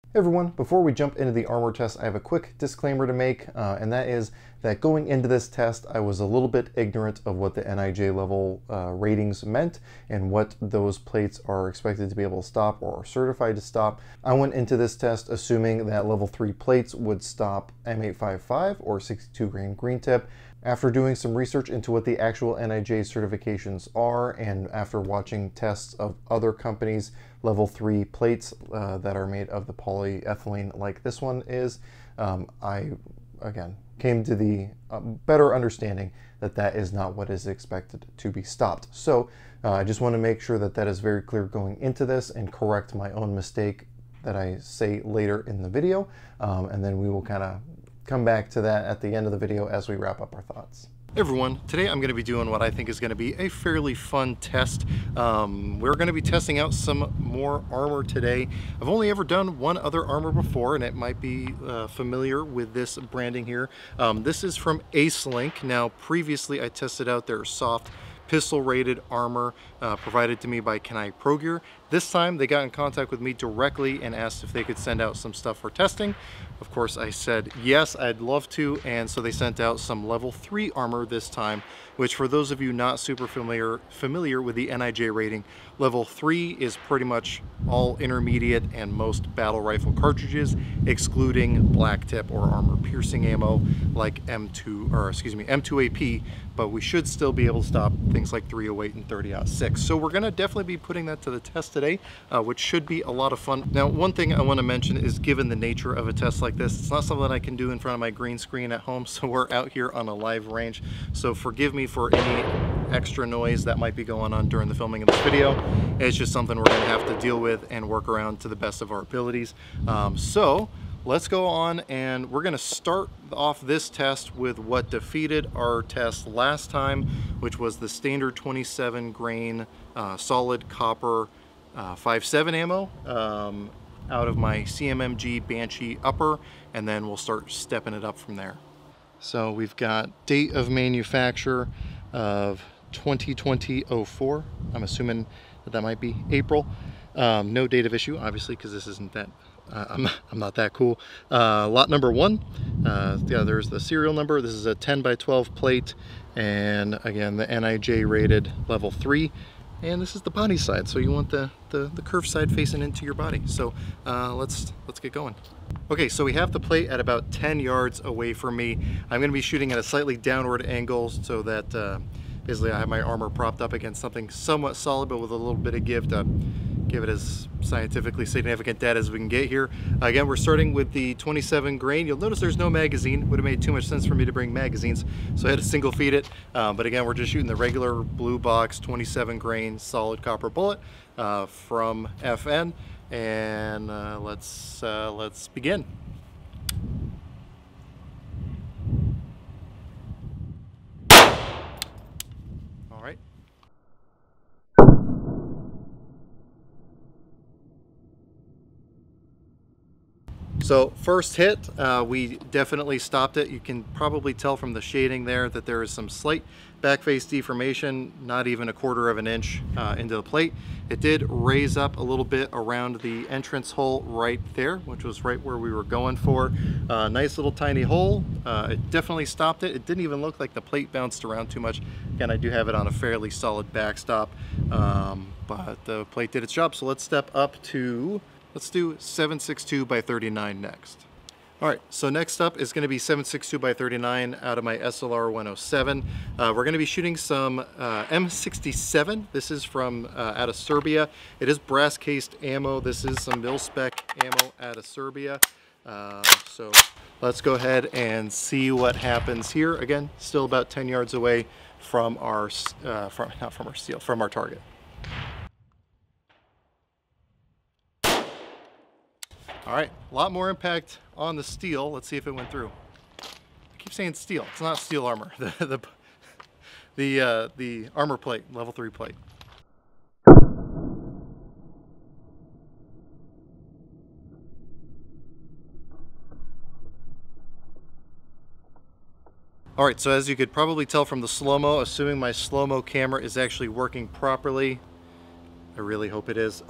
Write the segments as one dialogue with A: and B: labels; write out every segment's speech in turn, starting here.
A: Hey everyone, before we jump into the armor test, I have a quick disclaimer to make, and that is that going into this test, I was a little bit ignorant of what the NIJ level ratings meant and what those plates are expected to be able to stop or are certified to stop. I went into this test assuming that level 3 plates would stop M855 or 62 grain green tip. After doing some research into what the actual NIJ certifications are, and after watching tests of other companies' level 3 plates that are made of the polyethylene like this one is, I, again, came to the better understanding that that is not what is expected to be stopped. So I just want to make sure that that is very clear going into this and correct my own mistake that I say later in the video, and then we will kind of come back to that at the end of the video as we wrap up our thoughts.
B: Hey everyone, today I'm going to be doing what I think is going to be a fairly fun test. We're going to be testing out some more armor today. I've only ever done one other armor before, and it might be familiar with this branding here. This is from Acelink. Now previously I tested out their soft pistol rated armor provided to me by OreGear. This time they got in contact with me directly and asked if they could send out some stuff for testing. Of course I said yes, I'd love to, and so they sent out some level 3 armor this time, which for those of you not super familiar with the NIJ rating, level 3 is pretty much all intermediate and most battle rifle cartridges, excluding black tip or armor piercing ammo like M2AP, but we should still be able to stop things like 308 and 30-06. So we're gonna definitely be putting that to the test today, which should be a lot of fun. Now, one thing I want to mention is, given the nature of a test like this, it's not something I can do in front of my green screen at home, so we're out here on a live range. So forgive me for any extra noise that might be going on during the filming of this video. It's just something we're going to have to deal with and work around to the best of our abilities. So let's go on, and we're going to start off this test with what defeated our test last time, which was the standard 27 grain solid copper 5.7 ammo out of my CMMG Banshee upper, and then we'll start stepping it up from there. So we've got date of manufacture of 2020-04. I'm assuming that that might be April. No date of issue, obviously, because this isn't that, I'm not that cool. Lot number 1, yeah, there's the serial number. This is a 10x12 plate, and again, the NIJ rated level 3. And this is the body side, so you want the curved side facing into your body. So let's get going. Okay, so we have the plate at about 10 yards away from me. I'm going to be shooting at a slightly downward angle so that basically I have my armor propped up against something somewhat solid, but with a little bit of give to give it as scientifically significant data as we can get here. Again, we're starting with the 27 grain. You'll notice there's no magazine. Would have made too much sense for me to bring magazines, so I had to single feed it. But again, we're just shooting the regular blue box 27 grain solid copper bullet from FN, and let's begin. All right. So first hit, we definitely stopped it. You can probably tell from the shading there that there is some slight back face deformation, not even a quarter of an inch into the plate. It did raise up a little bit around the entrance hole right there, which was right where we were going for. Nice little tiny hole. It definitely stopped it. It didn't even look like the plate bounced around too much. Again, I do have it on a fairly solid backstop, but the plate did its job. So let's step up to, let's do 7.62 by 39 next. All right, so next up is going to be 7.62 by 39 out of my SLR 107. We're going to be shooting some M67. This is from out of Serbia. It is brass cased ammo. This is some mil-spec ammo out of Serbia. So let's go ahead and see what happens here. Again, still about 10 yards away from our from our target. All right, a lot more impact on the steel. Let's see if it went through. I keep saying steel. It's not steel armor. The armor plate, level 3 plate. All right, so as you could probably tell from the slow-mo, assuming my slow-mo camera is actually working properly, I really hope it is.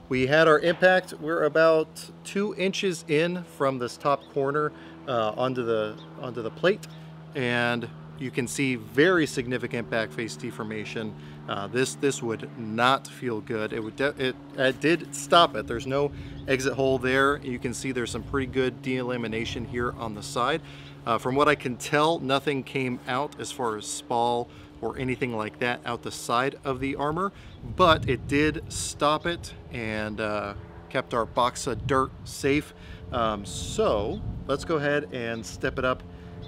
B: We had our impact. We're about 2 inches in from this top corner onto the plate, and you can see very significant back face deformation. This would not feel good. It did stop it. There's no exit hole there. You can see there's some pretty good delamination here on the side. From what I can tell, nothing came out as far as spall or anything like that out the side of the armor, but it did stop it and kept our box of dirt safe. So let's go ahead and step it up,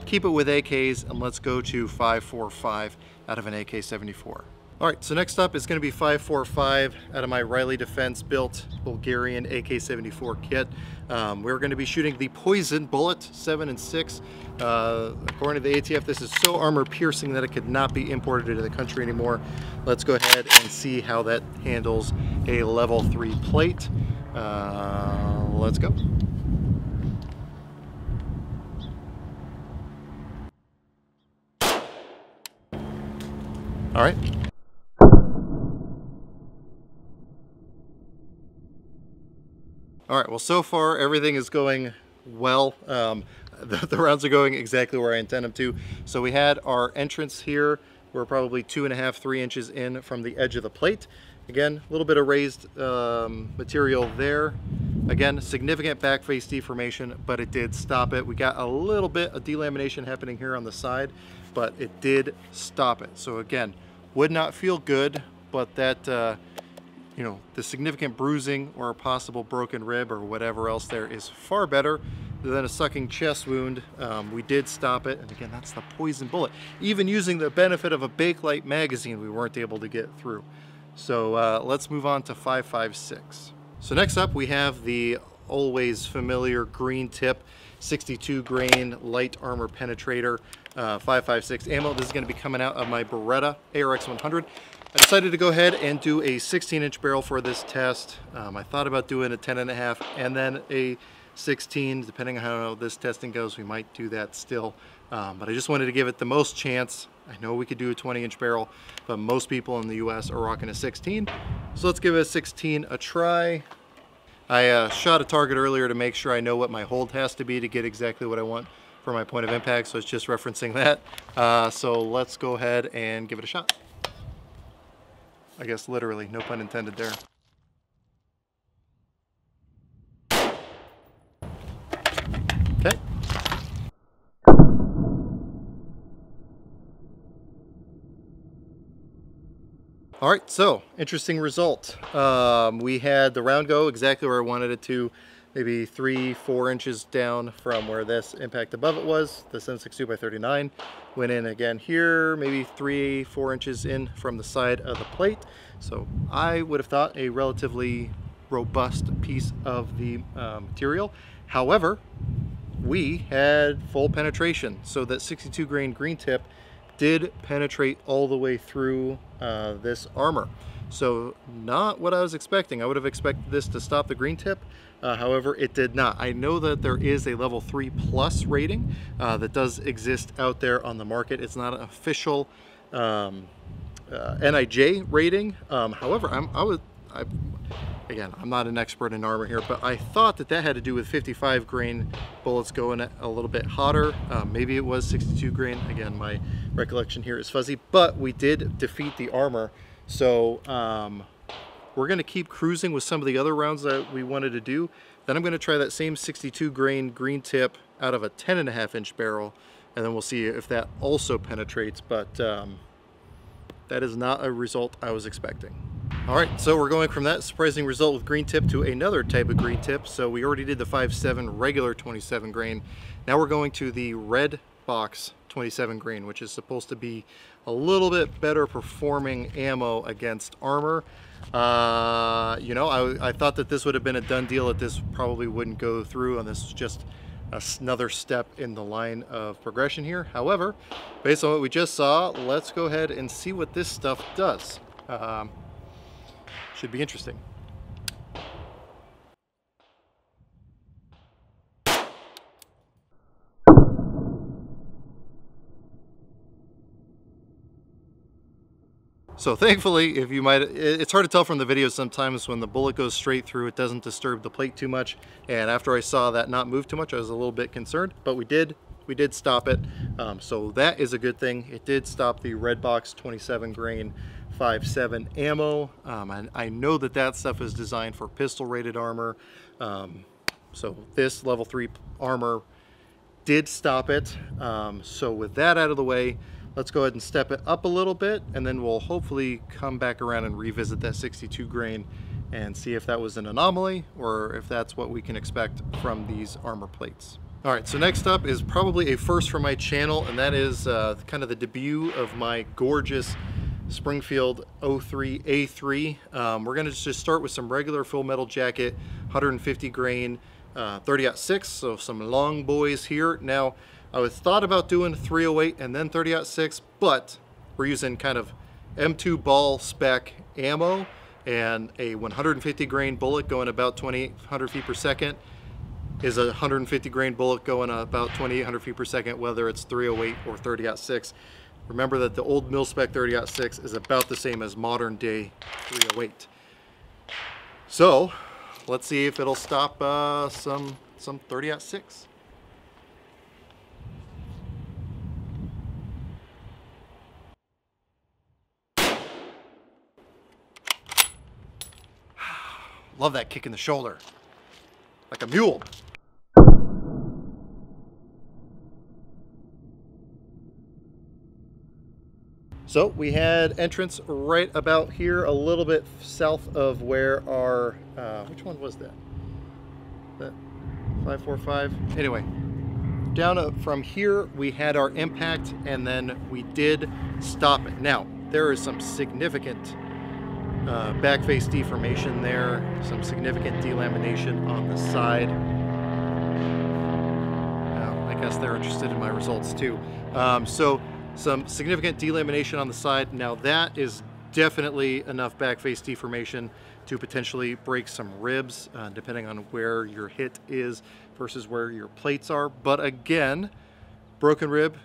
B: keep it with AKs, and let's go to 5.45 out of an AK-74. All right, so next up is going to be 5.45 out of my Riley Defense built Bulgarian AK-74 kit. We're going to be shooting the Poison bullet 7 and 6. According to the ATF, this is so armor piercing that it could not be imported into the country anymore. Let's go ahead and see how that handles a level 3 plate. Let's go. All right. All right, well, so far everything is going well. The rounds are going exactly where I intend them to. So we had our entrance here. We're probably 2.5, 3 inches in from the edge of the plate. Again, a little bit of raised material there. Again, significant back face deformation, but it did stop it. We got a little bit of delamination happening here on the side, but it did stop it. So again, would not feel good, but that you know, the significant bruising or a possible broken rib or whatever else there is far better than a sucking chest wound. We did stop it, and again, that's the Poison bullet. Even using the benefit of a Bakelite magazine, we weren't able to get through. So let's move on to 5.56. So next up, we have the always familiar green tip 62 grain light armor penetrator 5.56 ammo. This is going to be coming out of my Beretta ARX 100. I decided to go ahead and do a 16-inch barrel for this test. I thought about doing a 10.5 and then a 16. Depending on how this testing goes, we might do that still. But I just wanted to give it the most chance. I know we could do a 20-inch barrel, but most people in the US are rocking a 16. So let's give a 16 a try. I shot a target earlier to make sure I know what my hold has to be to get exactly what I want for my point of impact, so it's just referencing that. So let's go ahead and give it a shot. I guess literally, no pun intended there. Okay. All right, so interesting result. We had the round go exactly where I wanted it to, maybe 3-4 inches down from where this impact above it was. The 7.62 by 39 went in again here, maybe 3-4 inches in from the side of the plate. So I would have thought a relatively robust piece of the material. However, we had full penetration, so that 62 grain green tip did penetrate all the way through this armor. So not what I was expecting. I would have expected this to stop the green tip. However, it did not. I know that there is a level 3+ rating that does exist out there on the market. It's not an official NIJ rating. However, again, I'm not an expert in armor here, but I thought that that had to do with 55 grain bullets going a little bit hotter. Maybe it was 62 grain. Again, my recollection here is fuzzy, but we did defeat the armor. So we're going to keep cruising with some of the other rounds that we wanted to do. Then I'm going to try that same 62 grain green tip out of a 10.5 inch barrel, and then we'll see if that also penetrates, but that is not a result I was expecting. All right, so we're going from that surprising result with green tip to another type of green tip. So we already did the 5.7 regular 27 grain. Now we're going to the red box 27 grain, which is supposed to be a little bit better performing ammo against armor. You know, I thought that this would have been a done deal, that this probably wouldn't go through, and this is just another step in the line of progression here. However, based on what we just saw, let's go ahead and see what this stuff does. Should be interesting. So thankfully, it's hard to tell from the video sometimes when the bullet goes straight through, it doesn't disturb the plate too much. And after I saw that not move too much, I was a little bit concerned, but we did stop it. So that is a good thing. It did stop the Redbox 27 grain 5.7 ammo. And I know that that stuff is designed for pistol rated armor. So this level 3 armor did stop it. So with that out of the way, let's go ahead and step it up a little bit, and then we'll hopefully come back around and revisit that 62 grain and see if that was an anomaly or if that's what we can expect from these armor plates. All right, so next up is probably a first for my channel, and that is kind of the debut of my gorgeous Springfield 03 A3. We're gonna just start with some regular full metal jacket, 150 grain, 30-06, so some long boys here. Now, I was thought about doing 308 and then 30-06, but we're using kind of M2 ball spec ammo and a 150 grain bullet going about 2,800 feet per second is a 150 grain bullet going about 2,800 feet per second, whether it's 308 or 30-06. Remember that the old mil-spec 30-06 is about the same as modern day 308. So let's see if it'll stop some 30-06. Love that kick in the shoulder, like a mule. So we had entrance right about here, a little bit south of where our, which one was that? That 545? Anyway, down from here, we had our impact, and then we did stop it. Now, there is some significant back face deformation there, some significant delamination on the side. I guess they're interested in my results too. So some significant delamination on the side. Now that is definitely enough back face deformation to potentially break some ribs, depending on where your hit is versus where your plates are. But again, broken rib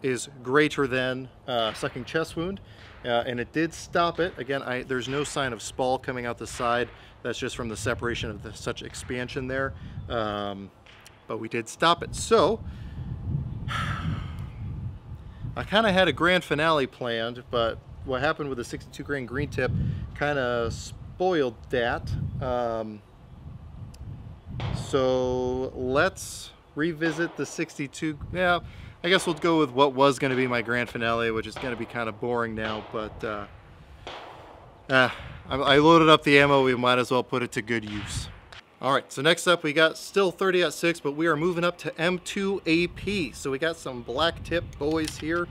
B: is greater than sucking chest wound. And it did stop it. Again, there's no sign of spall coming out the side. That's just from the separation of such expansion there. But we did stop it. So I kind of had a grand finale planned, but what happened with the 62 grain green tip kind of spoiled that. So let's revisit the 62. Yeah, I guess we'll go with what was going to be my grand finale, which is going to be kind of boring now, but I loaded up the ammo. We might as well put it to good use. All right, so next up we got still 30-06, but we are moving up to M2 AP. So we got some black tip boys here.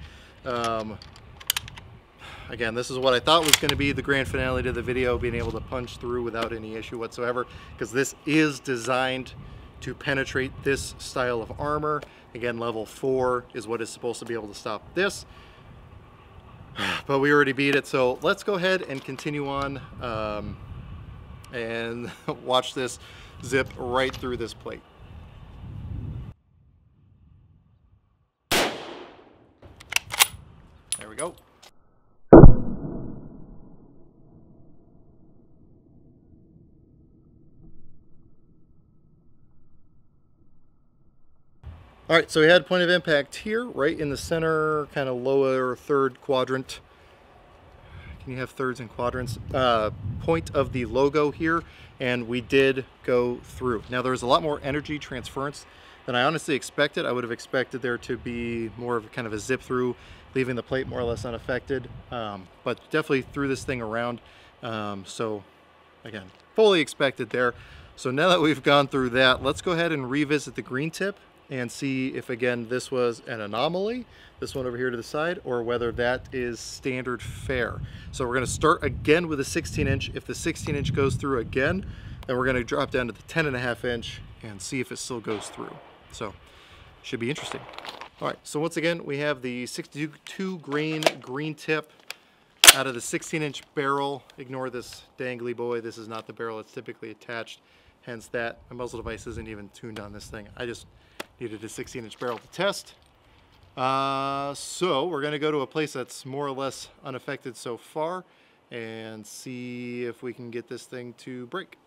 B: Again, this is what I thought was going to be the grand finale to the video, being able to punch through without any issue whatsoever, because this is designed to penetrate this style of armor. Again, level 4 is what is supposed to be able to stop this, but we already beat it. So let's go ahead and continue on and watch this zip right through this plate. There we go. All right, so we had point of impact here, right in the center, kind of lower third quadrant. Can you have thirds and quadrants? Point of the logo here, and we did go through. Now there's a lot more energy transference than I honestly expected. I would have expected there to be more of kind of a zip through, leaving the plate more or less unaffected, but definitely threw this thing around. So again, fully expected there. So now that we've gone through that, let's go ahead and revisit the green tip and see if, again, this was an anomaly, this one over here to the side, or whether that is standard fare. So we're going to start again with a 16-inch. If the 16-inch goes through again, then we're going to drop down to the 10.5-inch and see if it still goes through. So should be interesting. All right, so once again, we have the 62 grain green tip out of the 16-inch barrel. Ignore this dangly boy. This is not the barrel it's typically attached. Hence that my muzzle device isn't even tuned on this thing. I just needed a 16-inch barrel to test. So we're going to go to a place that's more or less unaffected so far and see if we can get this thing to break.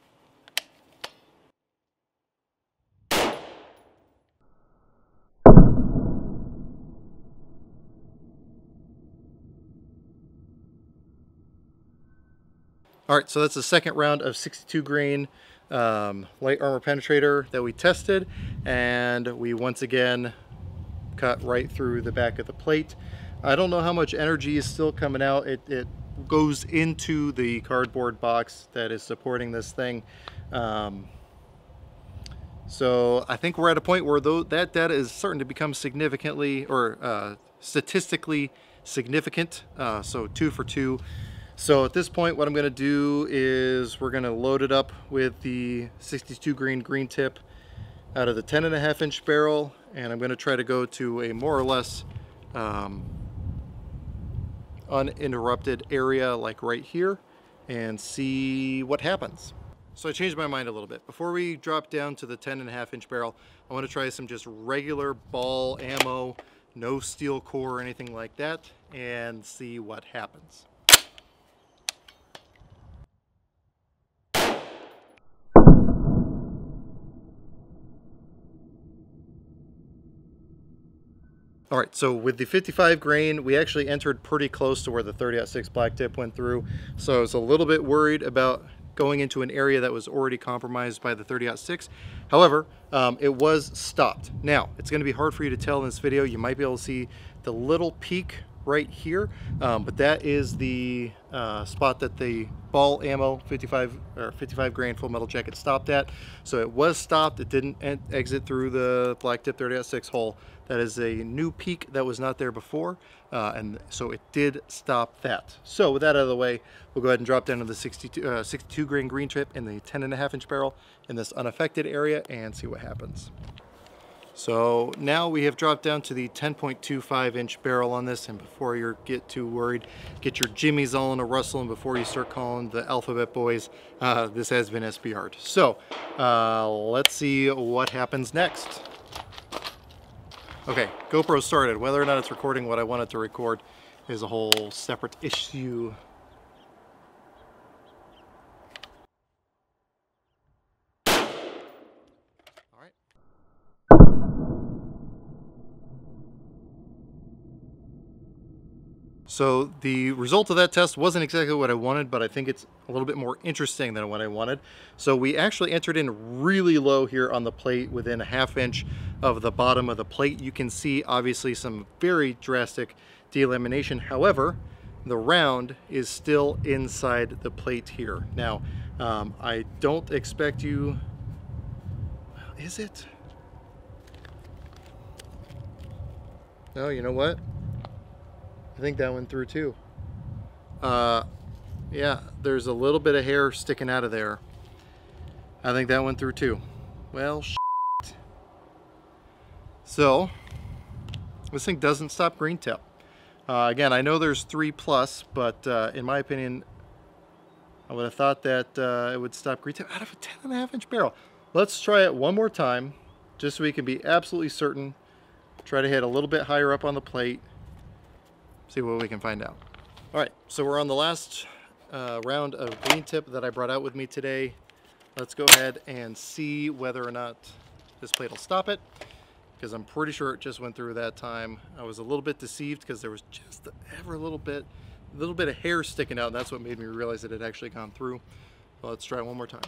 B: All right, so that's the second round of 62 grain light armor penetrator that we tested, and we once again cut right through the back of the plate. I don't know how much energy is still coming out. It goes into the cardboard box that is supporting this thing. So I think we're at a point where that data is starting to become significantly or statistically significant. So 2 for 2. So at this point, what I'm going to do is we're going to load it up with the 62 grain green tip out of the 10.5 inch barrel, and I'm going to try to go to a more or less uninterrupted area like right here and see what happens. So I changed my mind a little bit. Before we drop down to the 10.5 inch barrel, I want to try some just regular ball ammo, no steel core or anything like that, and see what happens. All right, so with the 55 grain, we actually entered pretty close to where the 30-06 black tip went through. So I was a little bit worried about going into an area that was already compromised by the 30-06. However, it was stopped. Now, it's going to be hard for you to tell in this video. You might be able to see the little peak right here, but that is the spot that the ball ammo 55 grain full metal jacket stopped at. So it was stopped. It didn't exit through the black tip 30-06 hole. That is a new peak that was not there before, and so it did stop that. So with that out of the way, we'll go ahead and drop down to the 62 grain green tip in the 10.5 inch barrel in this unaffected area and see what happens. So now we have dropped down to the 10.25 inch barrel on this, and before you get too worried, get your jimmies all in a rustle, and before you start calling the alphabet boys, this has been SBR'd. So let's see what happens next. Okay, GoPro started. Whether or not it's recording what I want it to record is a whole separate issue. All right. So the result of that test wasn't exactly what I wanted, but I think it's a little bit more interesting than what I wanted. So we actually entered in really low here on the plate, within a ½ inch of the bottom of the plate. You can see obviously some very drastic delamination. However, the round is still inside the plate here. Now, I don't expect you, is it? No, you know what? I think that went through too. Yeah, there's a little bit of hair sticking out of there. I think that went through too. Well, shit. So, this thing doesn't stop green tip. Again, I know there's 3+, but in my opinion, I would have thought that it would stop green tip out of a 10.5 inch barrel. Let's try it one more time, just so we can be absolutely certain. Try to hit a little bit higher up on the plate. See what we can find out. All right, so we're on the last round of green tip that I brought out with me today. Let's go ahead and see whether or not this plate will stop it, because I'm pretty sure it just went through that time. I was a little bit deceived because there was just ever a little bit of hair sticking out, and that's what made me realize that it had actually gone through. Well, let's try it one more time.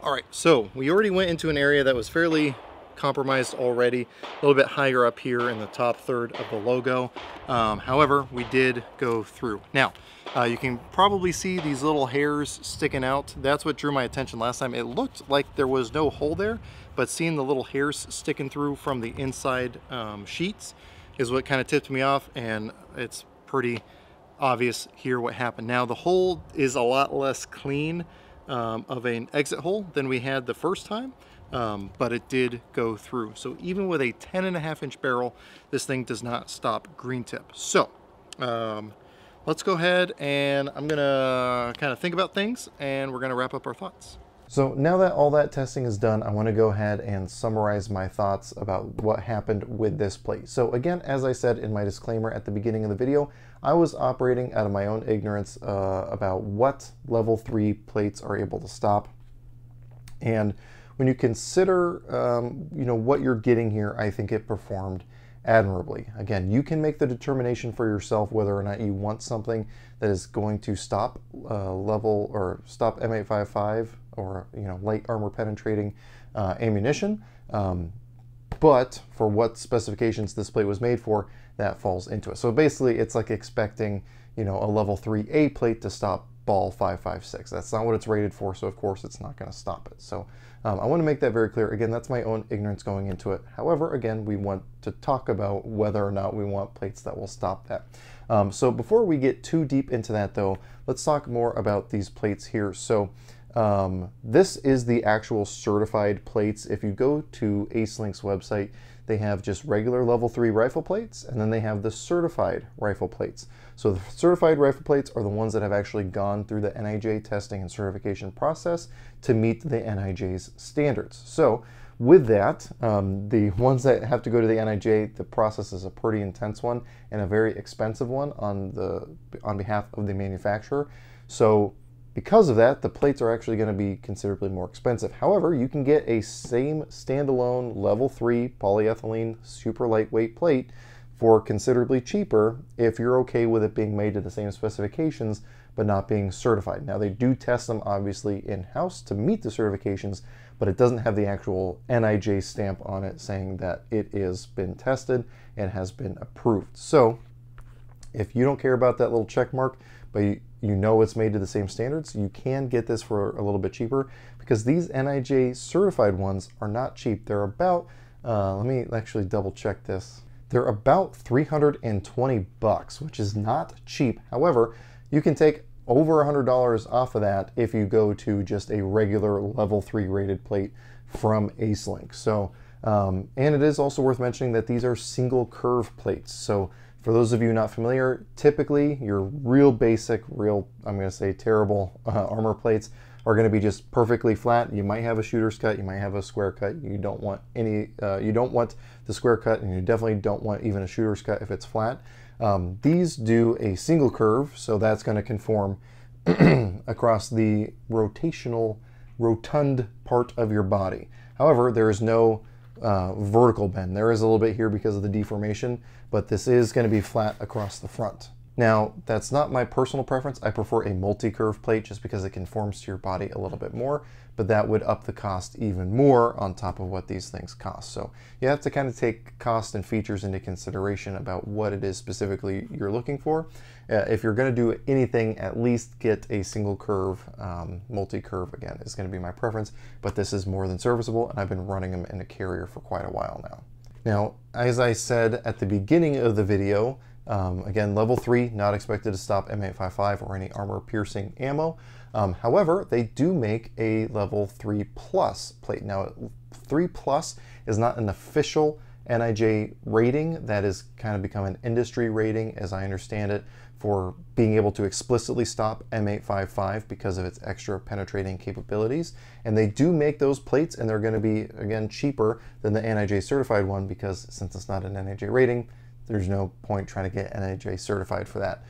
B: All right, so we already went into an area that was fairly compromised already, a little bit higher up here in the top third of the logo. However, we did go through. Now, you can probably see these little hairs sticking out. That's what drew my attention last time. It looked like there was no hole there, but seeing the little hairs sticking through from the inside sheets is what kind of tipped me off, and it's pretty obvious here what happened. Now, the hole is a lot less clean of an exit hole than we had the first time, but it did go through. So even with a 10.5 inch barrel, this thing does not stop green tip. So Let's go ahead and I'm gonna kind of think about things and we're gonna wrap up our thoughts.
A: So now that all that testing is done, I want to go ahead and summarize my thoughts about what happened with this plate. So again, as I said in my disclaimer at the beginning of the video, I was operating out of my own ignorance about what level 3 plates are able to stop. And when you consider what you're getting here, I think it performed admirably. Again, you can make the determination for yourself whether or not you want something that is going to stop level or stop M855 or light armor penetrating ammunition. But for what specifications this plate was made for, that falls into it. So basically, it's like expecting a level 3A plate to stop ball 556. That's not what it's rated for, so of course it's not going to stop it. So I want to make that very clear. Again, that's my own ignorance going into it. However, again, we want to talk about whether or not we want plates that will stop that. So before we get too deep into that though, let's talk more about these plates here. So this is the actual certified plates. If you go to Acelink's website, they have just regular level 3 rifle plates, and then they have the certified rifle plates. So the certified rifle plates are the ones that have actually gone through the NIJ testing and certification process to meet the NIJ's standards. So with that, the ones that have to go to the NIJ, the process is a pretty intense one and a very expensive one on behalf of the manufacturer. So because of that, the plates are actually going to be considerably more expensive. However, you can get a same standalone level 3 polyethylene super lightweight plate for considerably cheaper if you're okay with it being made to the same specifications but not being certified. Now, they do test them obviously in-house to meet the certifications, but it doesn't have the actual NIJ stamp on it saying that it has been tested and has been approved. So if you don't care about that little check mark, but you know it's made to the same standards, you can get this for a little bit cheaper, because these NIJ certified ones are not cheap. They're about, let me actually double check this. They're about 320 bucks, which is not cheap. However, you can take over $100 off of that if you go to just a regular level 3 rated plate from Acelink. So, and it is also worth mentioning that these are single curve plates. So for those of you not familiar, typically your real basic, I'm going to say terrible armor plates are going to be just perfectly flat. You might have a shooter's cut, you might have a square cut. You don't want any, you don't want the square cut, and you definitely don't want even a shooter's cut if it's flat. These do a single curve, so that's going to conform across the rotund part of your body. However, there is no vertical bend. There is a little bit here because of the deformation, but this is going to be flat across the front. Now, that's not my personal preference. I prefer a multi-curve plate just because it conforms to your body a little bit more, but that would up the cost even more on top of what these things cost. So you have to kind of take cost and features into consideration about what it is specifically you're looking for. If you're going to do anything, at least get a single curve. Multi-curve, again, is going to be my preference, but this is more than serviceable, and I've been running them in a carrier for quite a while now. Now, as I said at the beginning of the video, again, level 3, not expected to stop M855 or any armor piercing ammo. However, they do make a level 3 plus plate. Now, 3 plus is not an official NIJ rating. That has kind of become an industry rating, as I understand it, for being able to explicitly stop M855 because of its extra penetrating capabilities. And they do make those plates, and they're going to be, again, cheaper than the NIJ certified one, because since it's not an NIJ rating, there's no point trying to get NIJ certified for that.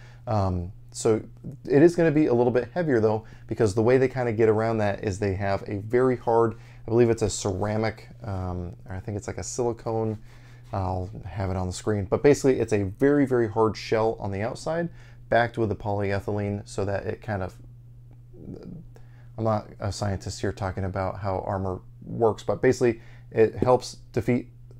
A: So it is going to be a little bit heavier though, because the way they kind of get around that is they have a very hard, I believe it's a ceramic, or I think it's like a silicone, I'll have it on the screen, but basically it's a very, very hard shell on the outside, backed with a polyethylene, so that it kind of, I'm not a scientist here talking about how armor works, but basically it helps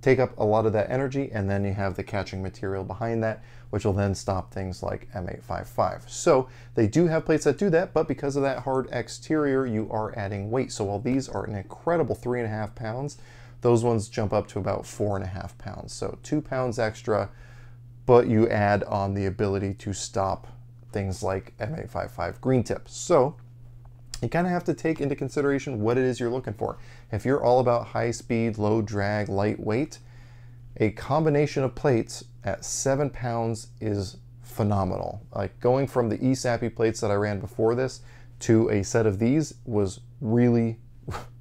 A: take up a lot of that energy, and then you have the catching material behind that, which will then stop things like M855. So they do have plates that do that, but because of that hard exterior, you are adding weight. So while these are an incredible 3.5 pounds, those ones jump up to about 4.5 pounds. So 2 pounds extra, but you add on the ability to stop things like M855 green tips. So you kind of have to take into consideration what it is you're looking for. If you're all about high speed, low drag, lightweight, a combination of plates at 7 pounds is phenomenal. Like going from the ESAPI plates that I ran before this to a set of these was really,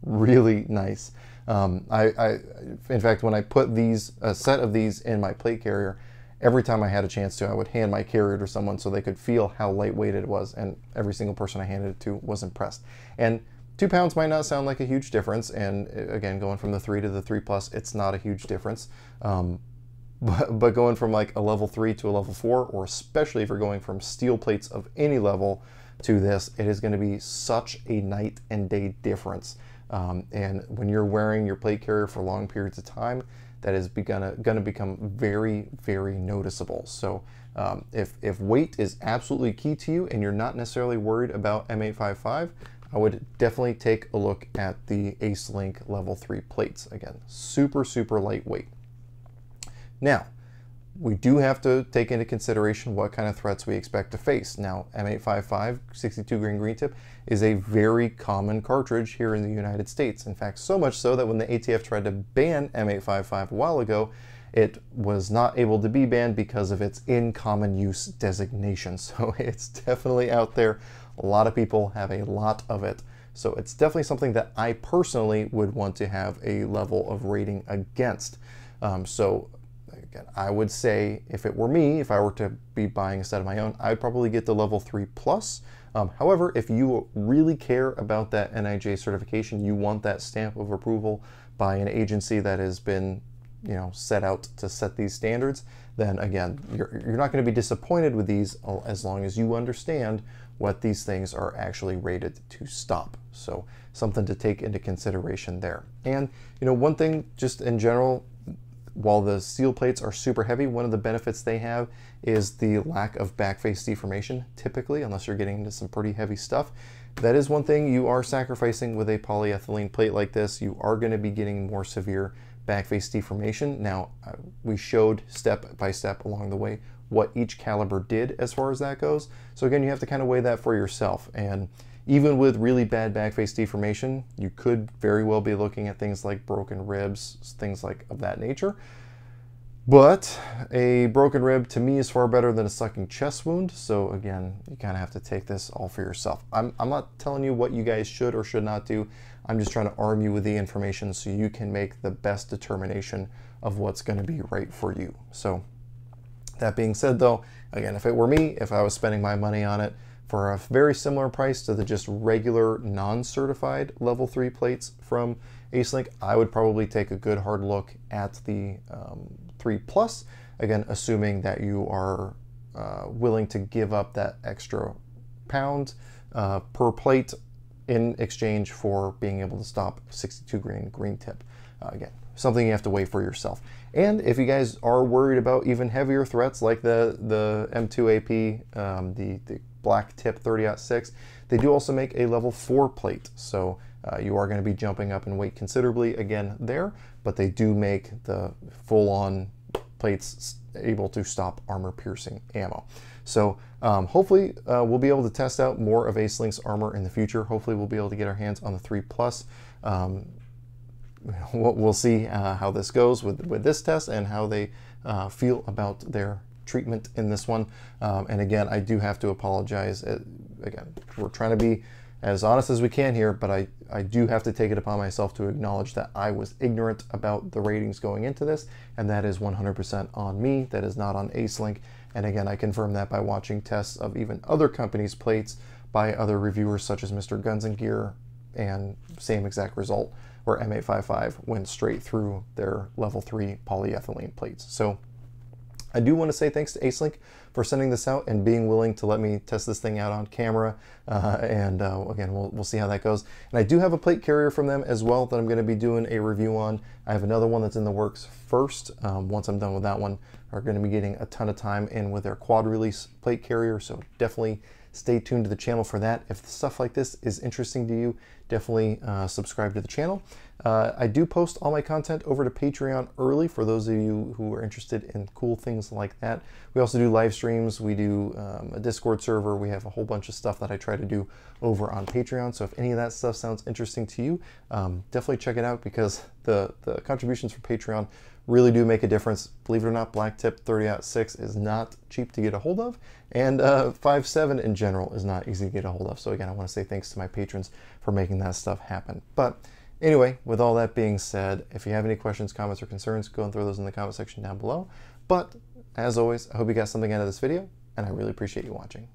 A: really nice. In fact, when I put a set of these in my plate carrier, every time I had a chance to, I would hand my carrier to someone so they could feel how lightweight it was, and every single person I handed it to was impressed. And 2 pounds might not sound like a huge difference, and again, going from the 3 to the 3 Plus, it's not a huge difference. But going from like a level 3 to a level 4, or especially if you're going from steel plates of any level to this, it is going to be such a night and day difference. And when you're wearing your plate carrier for long periods of time, that is going to become very, very noticeable. So if weight is absolutely key to you and you're not necessarily worried about M855, I would definitely take a look at the Acelink level 3 plates. Again, super, super lightweight. Now, we do have to take into consideration what kind of threats we expect to face. Now, M855 62 grain green tip is a very common cartridge here in the United States. In fact, so much so that when the ATF tried to ban M855 a while ago, it was not able to be banned because of its in common use designation. So it's definitely out there. A lot of people have a lot of it. So it's definitely something that I personally would want to have a level of rating against. So again, I would say if it were me, if I were to be buying a set of my own, I'd probably get the level 3 Plus. However, if you really care about that NIJ certification, you want that stamp of approval by an agency that has been, you know, set out to set these standards, then again, you're not going to be disappointed with these as long as you understand what these things are actually rated to stop. So something to take into consideration there. And you know, one thing just in general, while the steel plates are super heavy, one of the benefits they have is the lack of backface deformation, typically, unless you're getting into some pretty heavy stuff. That is one thing you are sacrificing with a polyethylene plate like this. You are going to be getting more severe backface deformation. Now, we showed step by step along the way what each caliber did as far as that goes. So again, you have to kind of weigh that for yourself. And even with really bad backface deformation, you could very well be looking at things like broken ribs, things like of that nature. But a broken rib to me is far better than a sucking chest wound. So again, you kind of have to take this all for yourself. I'm not telling you what you guys should or should not do. I'm just trying to arm you with the information so you can make the best determination of what's going to be right for you. So that being said though, again, if it were me, if I was spending my money on it for a very similar price to the just regular non-certified level 3 plates from Acelink, I would probably take a good hard look at the 3 Plus, again, assuming that you are willing to give up that extra pound per plate in exchange for being able to stop 62 grain green tip. Again, something you have to weigh for yourself. And if you guys are worried about even heavier threats like the M2AP, the black tip 30-06, they do also make a level 4 plate. So you are going to be jumping up in weight considerably again there, but they do make the full-on plates able to stop armor-piercing ammo. So hopefully we'll be able to test out more of Acelink's armor in the future. Hopefully we'll be able to get our hands on the 3 Plus. We'll see how this goes with this test and how they feel about their treatment in this one. And again, I do have to apologize. Again, we're trying to be as honest as we can here, but I do have to take it upon myself to acknowledge that I was ignorant about the ratings going into this, and that is 100% on me. That is not on Acelink. And again, I confirm that by watching tests of even other companies' plates by other reviewers such as Mr. Guns and Gear, and same exact result where M855 went straight through their level 3 polyethylene plates. So I do want to say thanks to Acelink for sending this out and being willing to let me test this thing out on camera. Again, we'll see how that goes. And I do have a plate carrier from them as well that I'm going to be doing a review on. I have another one that's in the works first. Once I'm done with that one, are going to be getting a ton of time in with their quad release plate carrier. So definitely stay tuned to the channel for that. If stuff like this is interesting to you, definitely subscribe to the channel. I do post all my content over to Patreon early for those of you who are interested in cool things like that. We also do live streams. We do a Discord server. We have a whole bunch of stuff that I try to do over on Patreon. So if any of that stuff sounds interesting to you, definitely check it out, because the contributions for Patreon really do make a difference. Believe it or not, black tip 30-06 is not cheap to get a hold of, and 5.7 in general is not easy to get a hold of. So again, I want to say thanks to my patrons for making that stuff happen. But anyway, with all that being said, if you have any questions, comments, or concerns, go and throw those in the comment section down below. But as always, I hope you got something out of this video, and I really appreciate you watching.